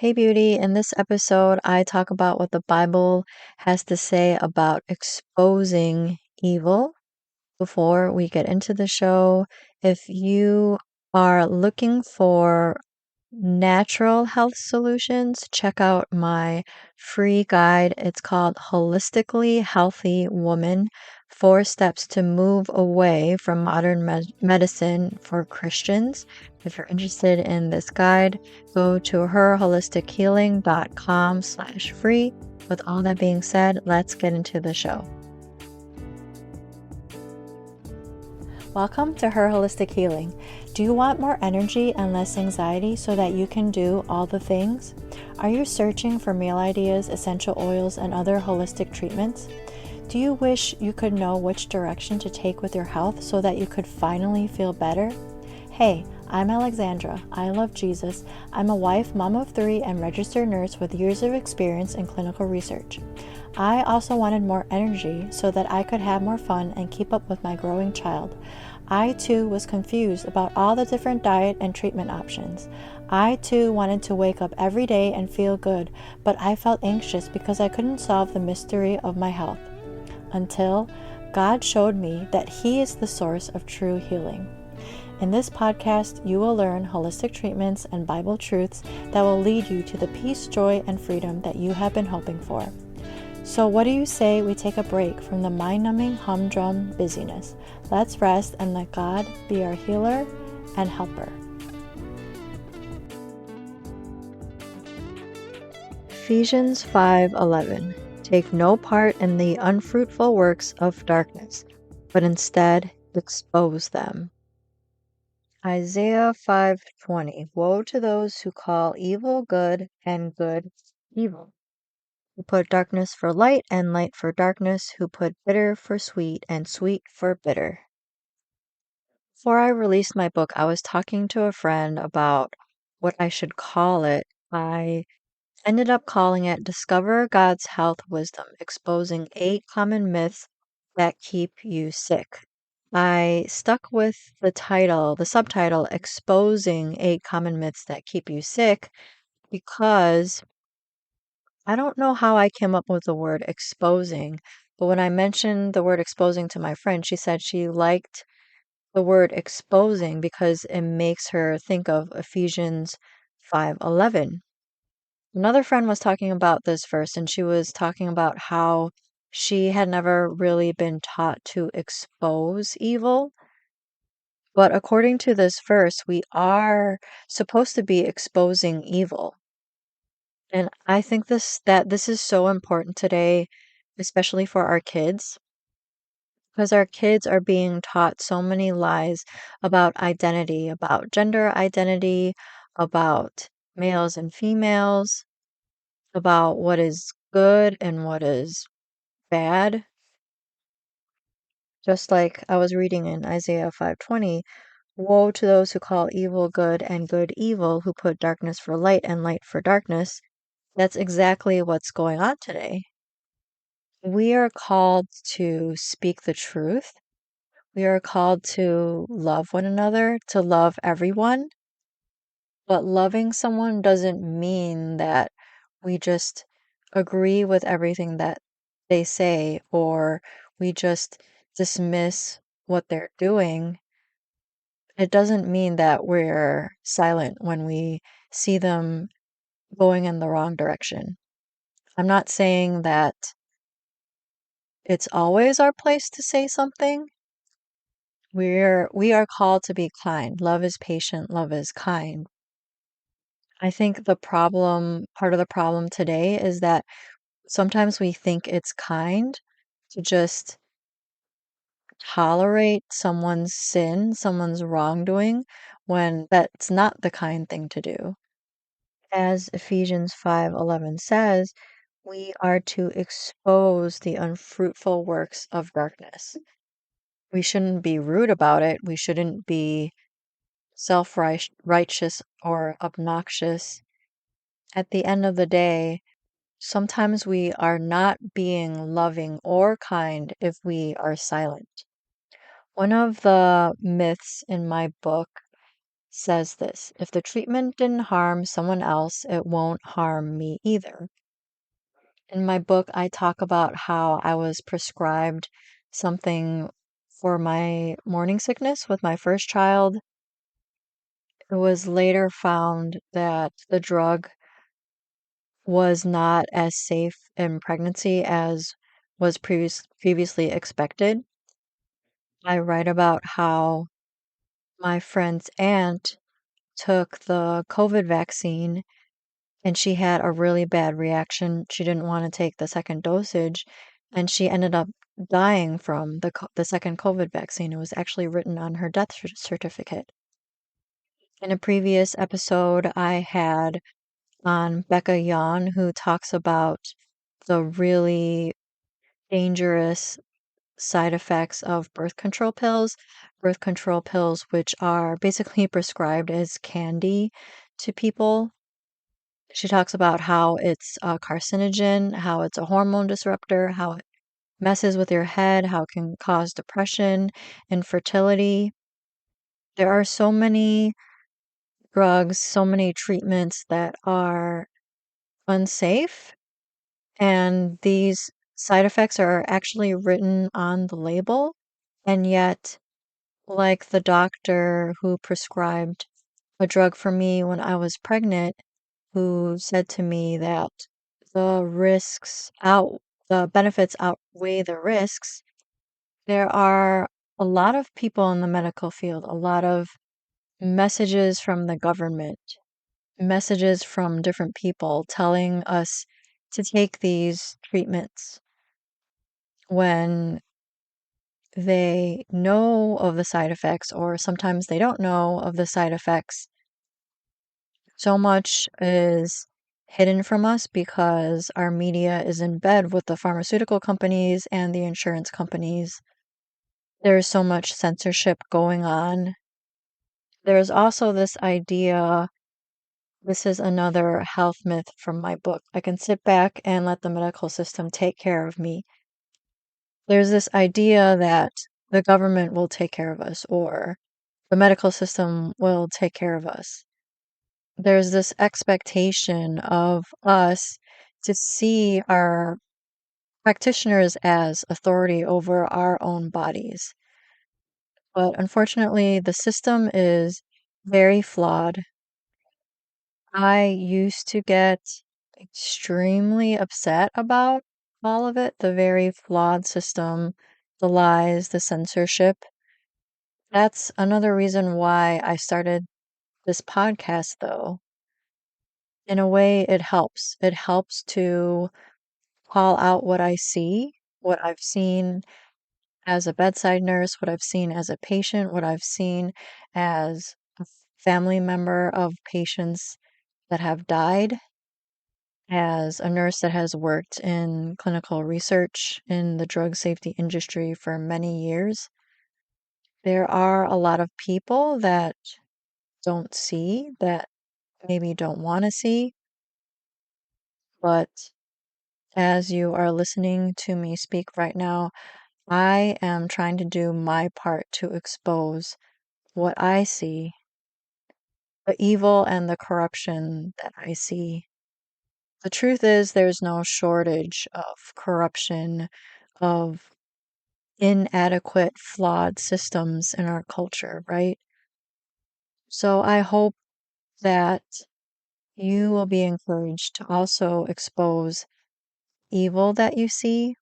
Hey, Beauty. In this episode, I talk about what the Bible has to say about exposing evil. Before we get into the show, if you are looking for natural health solutions, check out my free guide. It's called Holistically Healthy Woman: 4 Steps to Move Away from Modern Medicine for Christians. If you're interested in this guide, go to herholistichealing.com/free. With all that being said, let's get into the show. Welcome to Her Holistic Healing. Do you want more energy and less anxiety so that you can do all the things? Are you searching for meal ideas, essential oils, and other holistic treatments? Do you wish you could know which direction to take with your health so that you could finally feel better? Hey, I'm Alexandra. I love Jesus. I'm a wife, mom of 3, and registered nurse with years of experience in clinical research. I also wanted more energy so that I could have more fun and keep up with my growing child. I too was confused about all the different diet and treatment options. I too wanted to wake up every day and feel good, but I felt anxious because I couldn't solve the mystery of my health. Until God showed me that He is the source of true healing. In this podcast, you will learn holistic treatments and Bible truths that will lead you to the peace, joy, and freedom that you have been hoping for. So what do you say we take a break from the mind-numbing humdrum busyness? Let's rest and let God be our healer and helper. Ephesians 5:11. Take no part in the unfruitful works of darkness, but instead expose them. Isaiah 5:20. Woe to those who call evil good and good evil, who put darkness for light and light for darkness, who put bitter for sweet and sweet for bitter. Before I released my book, I was talking to a friend about what I should call it. I ended up calling it Discover God's Health Wisdom: Exposing 8 Common Myths That Keep You Sick. I stuck with the subtitle, Exposing 8 Common Myths That Keep You Sick, because I don't know how I came up with the word exposing, but when I mentioned the word exposing to my friend, she said she liked the word exposing because it makes her think of Ephesians 5:11. Another friend was talking about this verse, and she was talking about how she had never really been taught to expose evil. But according to this verse, we are supposed to be exposing evil. And I think this is so important today, especially for our kids, because our kids are being taught so many lies about identity, about gender identity, about males and females, about what is good and what is bad. Just like I was reading in Isaiah 5:20, woe to those who call evil good and good evil, who put darkness for light and light for darkness. That's exactly what's going on today. We are called to speak the truth. We are called to love one another, to love everyone. But loving someone doesn't mean that we just agree with everything that they say, or we just dismiss what they're doing. It doesn't mean that we're silent when we see them going in the wrong direction. I'm not saying that it's always our place to say something. We are called to be kind. Love is patient, love is kind. I think part of the problem today is that sometimes we think it's kind to just tolerate someone's sin, someone's wrongdoing, when that's not the kind thing to do. As Ephesians 5:11 says, we are to expose the unfruitful works of darkness. We shouldn't be rude about it. We shouldn't be self-righteous or obnoxious. At the end of the day, sometimes we are not being loving or kind if we are silent. One of the myths in my book says this: if the treatment didn't harm someone else, it won't harm me either. In my book, I talk about how I was prescribed something for my morning sickness with my first child. It was later found that the drug was not as safe in pregnancy as was previously expected. I write about how my friend's aunt took the COVID vaccine and she had a really bad reaction. She didn't want to take the second dosage, and she ended up dying from the second COVID vaccine. It was actually written on her death certificate. In a previous episode, I had on Becca Yon, who talks about the really dangerous side effects of birth control pills, which are basically prescribed as candy to people. She talks about how it's a carcinogen, how it's a hormone disruptor, how it messes with your head, how it can cause depression, infertility. There are so many drugs, so many treatments that are unsafe, and these side effects are actually written on the label. And yet, like the doctor who prescribed a drug for me when I was pregnant, who said to me that the the benefits outweigh the risks. There are a lot of people in the medical field, a lot of messages from the government, messages from different people telling us to take these treatments when they know of the side effects, or sometimes they don't know of the side effects. So much is hidden from us because our media is in bed with the pharmaceutical companies and the insurance companies. There's so much censorship going on. There's also this idea, this is another health myth from my book: I can sit back and let the medical system take care of me. There's this idea that the government will take care of us, or the medical system will take care of us. There's this expectation of us to see our practitioners as authority over our own bodies. But unfortunately, the system is very flawed. I used to get extremely upset about all of it, the very flawed system, the lies, the censorship. That's another reason why I started this podcast, though. In a way, it helps. It helps to call out what I see, what I've seen as a bedside nurse, what I've seen as a patient, what I've seen as a family member of patients that have died, as a nurse that has worked in clinical research in the drug safety industry for many years. There are a lot of people that don't see, that maybe don't want to see, but as you are listening to me speak right now, I am trying to do my part to expose what I see, the evil and the corruption that I see. The truth is, there's no shortage of corruption, of inadequate, flawed systems in our culture, right? So I hope that you will be encouraged to also expose evil that you see.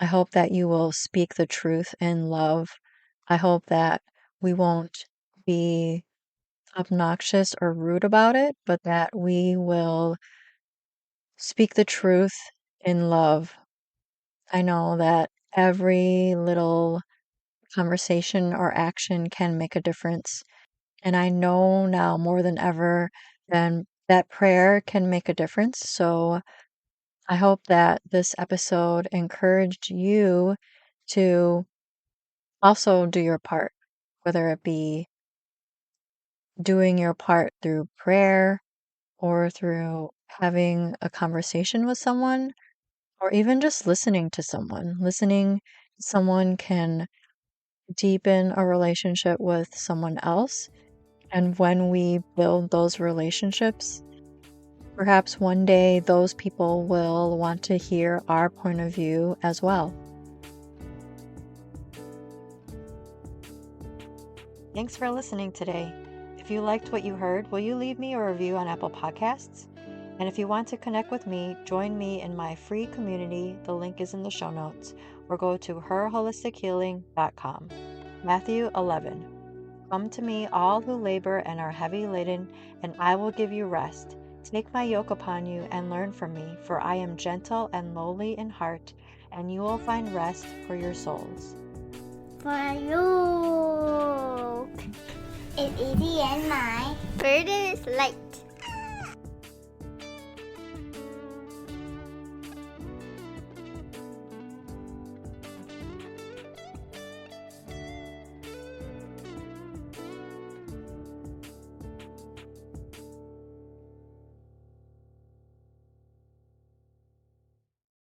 I hope that you will speak the truth in love. I hope that we won't be obnoxious or rude about it, but that we will speak the truth in love. I know that every little conversation or action can make a difference. And I know now more than ever then that prayer can make a difference. So I hope that this episode encouraged you to also do your part, whether it be doing your part through prayer or through having a conversation with someone, or even just listening to someone. Listening to someone can deepen a relationship with someone else And when we build those relationships, perhaps one day those people will want to hear our point of view as well. Thanks for listening today. If you liked what you heard, will you leave me a review on Apple Podcasts? And if you want to connect with me, join me in my free community. The link is in the show notes, or go to herholistichealing.com. Matthew 11. Come to me, all who labor and are heavy laden, and I will give you rest. Take my yoke upon you and learn from me, for I am gentle and lowly in heart, and you will find rest for your souls. For yoke is easy and my burden is light.